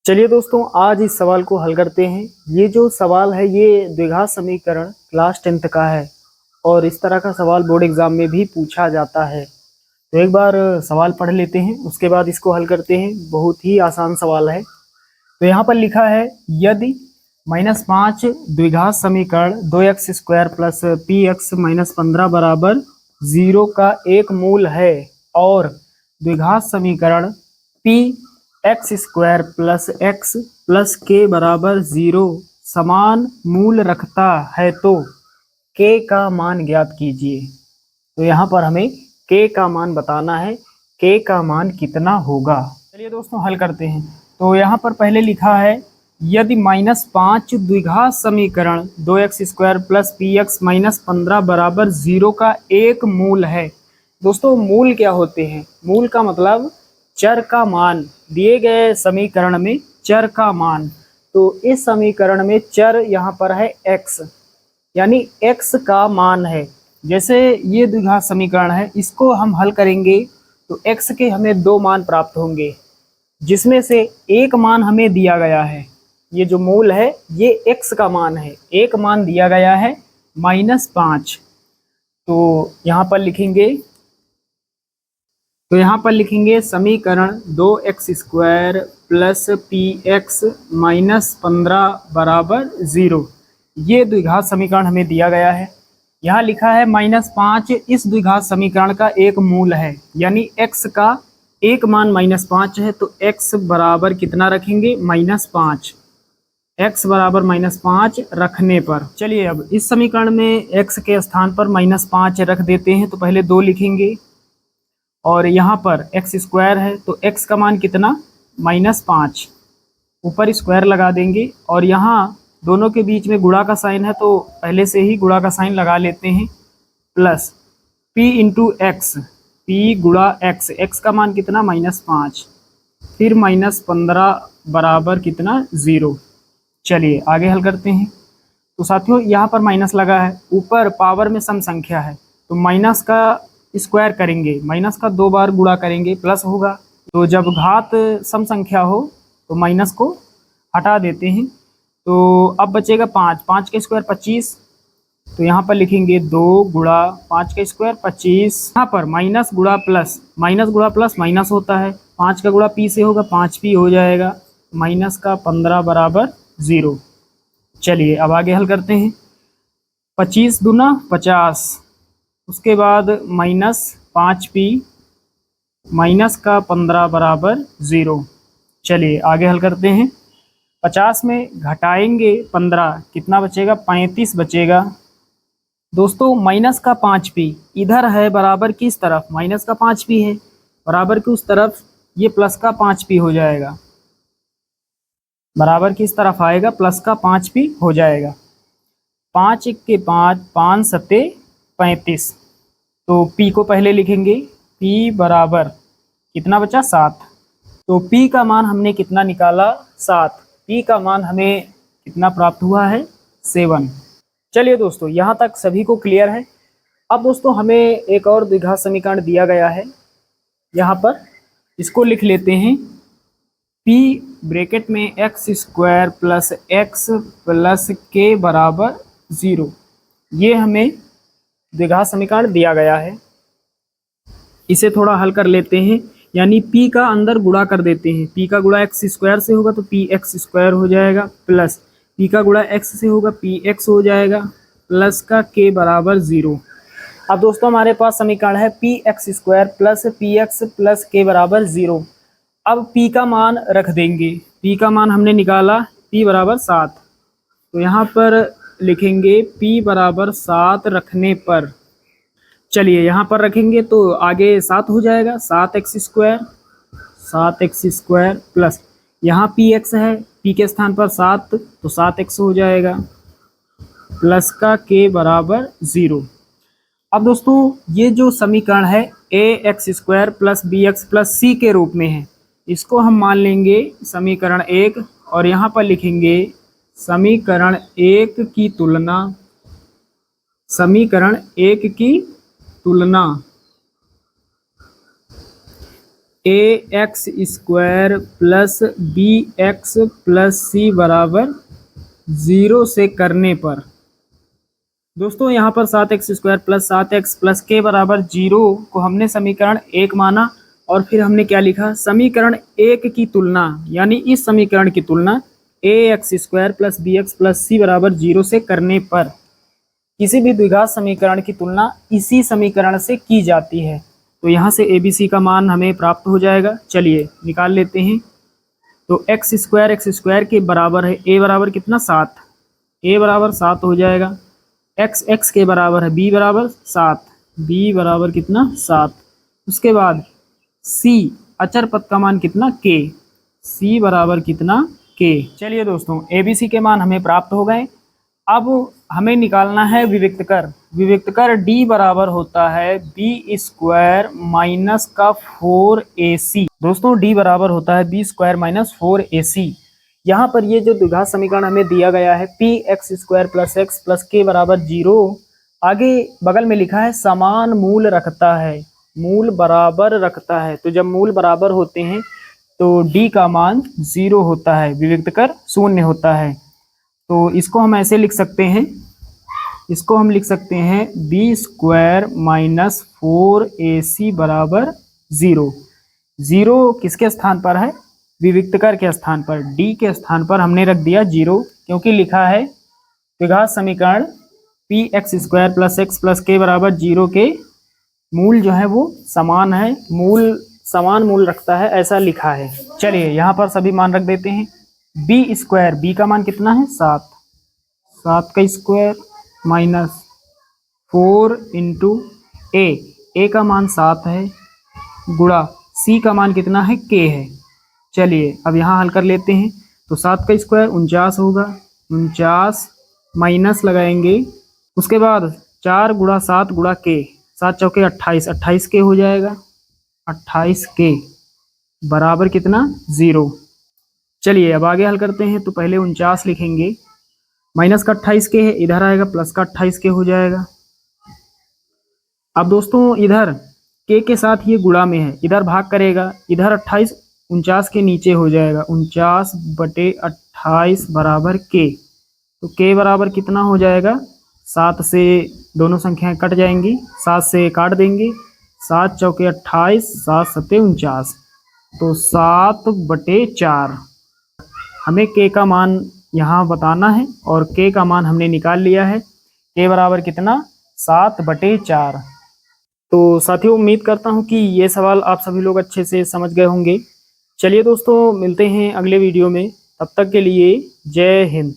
चलिए दोस्तों, आज इस सवाल को हल करते हैं। ये जो सवाल है ये द्विघात समीकरण क्लास 10th का है और इस तरह का सवाल बोर्ड एग्जाम में भी पूछा जाता है। तो एक बार सवाल पढ़ लेते हैं, उसके बाद इसको हल करते हैं। बहुत ही आसान सवाल है। तो यहाँ पर लिखा है, यदि -5 द्विघात समीकरण 2x² प्लस px -15 बराबर 0 का एक मूल है और द्विघात समीकरण px² plus x plus k बराबर 0 समान मूल रखता है तो k का मान ज्ञात कीजिए। तो यहाँ पर हमें k का मान बताना है। k का मान कितना होगा? चलिए दोस्तों, हल करते हैं। तो यहाँ पर पहले लिखा है, यदि -5 द्विघात समीकरण 2x² प्लस px -15 बराबर 0 का एक मूल है। दोस्तों, मूल क्या होते हैं? मूल का मतलब चर का मान, दिए गए समीकरण में चर का मान। तो इस समीकरण में चर यहाँ पर है x, यानी x का मान है। जैसे ये द्विघात समीकरण है, इसको हम हल करेंगे तो x के हमें दो मान प्राप्त होंगे, जिसमें से एक मान हमें दिया गया है। ये जो मूल है ये x का मान है, एक मान दिया गया है -5। तो यहाँ पर लिखेंगे समीकरण 2x² प्लस px -15 बराबर 0। ये द्विघात समीकरण हमें दिया गया है। यहाँ लिखा है -5 इस द्विघात समीकरण का एक मूल है, यानी x का एक मान -5 है। तो x बराबर कितना रखेंगे? -5। x बराबर -5 रखने पर, चलिए अब इस समीकरण में x के स्थान पर -5 रख देते हैं। तो पहले 2 लिखेंगे और यहाँ पर x² है तो x का मान कितना? -5। ऊपर स्क्वायर लगा देंगे और यहाँ दोनों के बीच में गुणा का साइन है तो पहले से ही गुणा का साइन लगा लेते हैं। Plus p into x, p गुणा x, x का मान कितना? -5। फिर -15 बराबर कितना? 0। चलिए आगे हल करते हैं। तो साथियों, यहाँ पर माइनस लगा है, ऊपर पावर में सम संख्या है तो माइनस का स्क्वायर करेंगे, माइनस का 2 बार गुणा करेंगे, प्लस होगा। तो जब घात सम संख्या हो तो माइनस को हटा देते हैं। तो अब बचेगा 5, 5 का स्क्वायर 25। तो यहाँ पर लिखेंगे 2 गुणा 5 का स्क्वायर 25। यहाँ पर माइनस गुणा प्लस माइनस होता है। 5 का गुणा p से होगा, 5p हो जाएगा। माइनस का 15 बराबर 0। चलिए अब आगे हल करते हैं। 25 दूना 50, उसके बाद -5p माइनस का 15 बराबर 0। चलिए आगे हल करते हैं। 50 में घटाएंगे 15, कितना बचेगा? 35 बचेगा। दोस्तों, माइनस का 5p इधर है, बराबर किस तरफ? माइनस का 5p है, बराबर की उस तरफ ये प्लस का 5p हो जाएगा। बराबर किस तरफ आएगा? प्लस का 5p हो जाएगा। 5 के 5, 5 सत्ते 35। तो p को पहले लिखेंगे, p बराबर कितना बचा? 7। तो p का मान हमने कितना निकाला? 7। p का मान हमें कितना प्राप्त हुआ है? 7। चलिए दोस्तों, यहाँ तक सभी को क्लियर है। अब दोस्तों, हमें एक और द्विघात समीकरण दिया गया है, यहाँ पर इसको लिख लेते हैं। p ब्रैकेट में x² plus x plus k बराबर 0। ये हमें द्विघात समीकरण दिया गया है। इसे थोड़ा हल कर लेते हैं, यानी p का अंदर गुणा कर देते हैं। p का गुणा x² से होगा तो px² हो जाएगा, प्लस p का गुणा x से होगा px हो जाएगा, प्लस का k बराबर 0। अब दोस्तों, हमारे पास समीकरण है px² plus px plus k बराबर 0। अब p का मान रख देंगे। p का मान हमने निकाला, p बराबर 7। तो यहाँ पर लिखेंगे p बराबर 7 रखने पर, चलिए यहाँ पर रखेंगे तो आगे 7 हो जाएगा, 7x² प्लस यहाँ px है, p के स्थान पर 7 तो 7x हो जाएगा, प्लस का k बराबर 0। अब दोस्तों, ये जो समीकरण है ax² plus bx plus c के रूप में है, इसको हम मान लेंगे समीकरण 1 और यहाँ पर लिखेंगे समीकरण 1 की तुलना, समीकरण 1 की तुलना A X square plus B X plus C बराबर 0 से करने पर दोस्तों यहाँ पर 7x² प्लस 7x प्लस के बराबर 0 को हमने समीकरण 1 माना और फिर हमने क्या लिखा, समीकरण 1 की तुलना यानी इस समीकरण की तुलना ax² plus bx plus C बराबर 0 से करने पर किसी भी द्विघात समीकरण की तुलना इसी समीकरण से की जाती है। तो यहाँ से ABC का मान हमें प्राप्त हो जाएगा। चलिए निकाल लेते हैं। तो x² के बराबर है a बराबर कितना 7, a बराबर 7 हो जाएगा। x के बराबर है b बराबर 7, b बराबर कितना 7। उसके बाद c अचर पद का मान कितना k, c बराबर कितना k। चलिए दोस्तों ABC के मान हमें प्राप्त हो गए। अब हमें निकालना है विविक्तकर। विविक्तकर d बराबर होता है b² माइनस का 4ac। दोस्तों d बराबर होता है b² माइनस 4ac। यहाँ पर ये जो द्विघात समीकरण हमें दिया गया है px² प्लस x प्लस के बराबर 0, आगे बगल में लिखा है समान मूल रखता है, मूल बराबर रखता है। तो जब मूल बराबर होते हैं तो d का मान 0 होता है, विविक्तकर 0 होता है। तो इसको हम ऐसे लिख सकते हैं, इसको हम लिख सकते हैं b² माइनस 4ac बराबर 0। 0 किसके स्थान पर है, विविक्तकर के स्थान पर, d के स्थान पर हमने रख दिया 0, क्योंकि लिखा है द्विघात समीकरण px² प्लस x प्लस के बराबर 0 के मूल जो है वो समान है, मूल समान मूल रखता है, ऐसा लिखा है। चलिए यहाँ पर सभी मान रख देते हैं। b² b का मान कितना है 7, 7 का स्क्वायर माइनस 4 इंटू a का मान 7 है गुणा c का मान कितना है k है। चलिए अब यहाँ हल कर लेते हैं। तो 7 का स्क्वायर 49 होगा, 49 माइनस लगाएंगे, उसके बाद 4 गुणा 7 गुणा के, 7 चौके 28, 28 के हो जाएगा, 28 के बराबर कितना 0। चलिए अब आगे हल करते हैं। तो पहले 49 लिखेंगे, माइनस का 28 के है, इधर आएगा प्लस का 28 के हो जाएगा। अब दोस्तों इधर के साथ ये गुणा में है, इधर भाग करेगा, इधर 28 49 के नीचे हो जाएगा, 49/28 बराबर के। तो के बराबर कितना हो जाएगा, 7 से दोनों संख्याएं कट जाएंगी, 7 से काट देंगे, 7 चौके 28, 7 सत्ते 49, तो 7/4 हमें के का मान यहाँ बताना है और के का मान हमने निकाल लिया है। के बराबर कितना 7/4। तो साथियों उम्मीद करता हूँ कि ये सवाल आप सभी लोग अच्छे से समझ गए होंगे। चलिए दोस्तों मिलते हैं अगले वीडियो में, तब तक के लिए जय हिंद।